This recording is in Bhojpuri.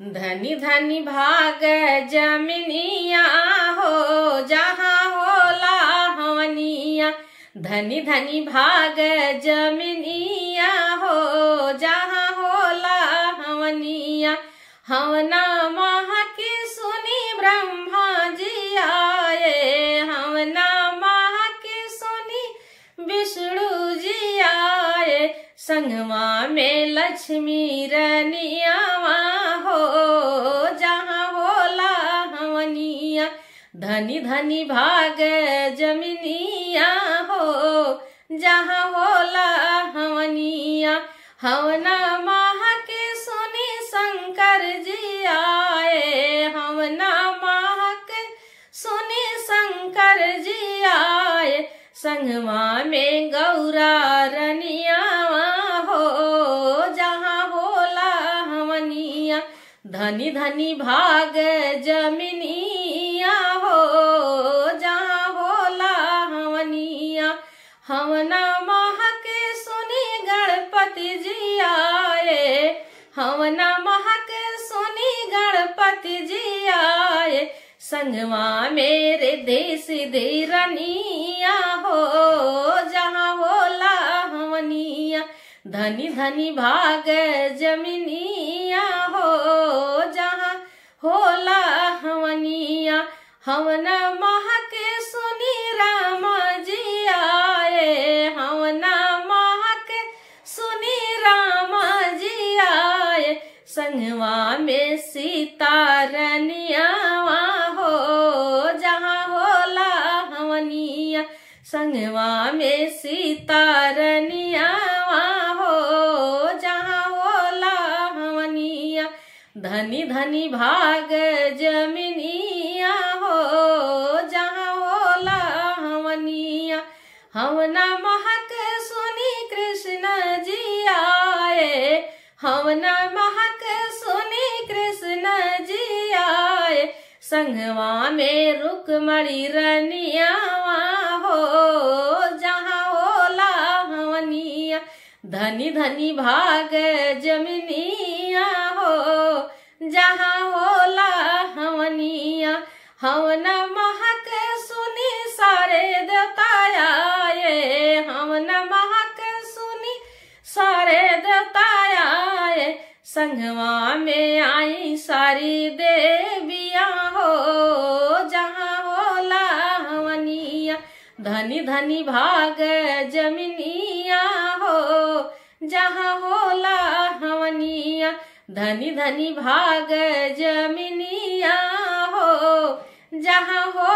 धनी धनी भाग जमिनिया हो जहाँ होला हवनिया। धनी धनी भाग जमिनिया हो जहाँ होला हवनिया। हवना महा की सुनी ब्रह्मा जी आए। हवना महा की सुनी विष्णु जी आए। संगवा में लक्ष्मी रनियावा हो जहाँ होला हवनिया। धनी धनी भाग जमिनिया हो जहाँ होला हवनिया। हवना महा के सुनी शंकर जी आए। हवना महा के सुनी शंकर जी आए। संगवा में गौरा रनियावा हो जहाँ होला हवनिया। धनी धनी भाग जमिनिया हो जहाँ होला हवनिया। हवना महा के सुनी गणपति जी आए। हवना महा के सुनी गणपति जी आए। संगवा मेरे देश दे रनिया हो जहाँ होला हवनिया। धनी धनी भाग जमिनिया हो जहाँ होला हवनिया। हवना महा के सुनी राम जी आए। हवना महा के सुनी राम जी आए। संगवा में सीता रनियावा हो जहाँ होला हवनिया। संगवा में सीता रनियावा हो जहाँ होला हवनिया। धनी धनी भाग जमिनिया हो जहाँ होला हवनिया। हवना महा के सुनी कृष्ण जी आए। हवना महा के सुनी कृष्ण जी आए। संगवा में रुक्मणी रनियावा हो जहाँ होला हवनिया। धनी धनी भाग जमिनिया हो जहाँ होला हवनिया। हवना महा के सुनी सारे देवता आए। हवना महा के सुनी सारे देवता आए। संगवा में आई सारी देविया हो जहाँ होला हवनिया। धनी धनी भाग जमिनिया हो जहाँ होला हवनिया। धनी धनी भाग जमिनिया हो जहाँ हो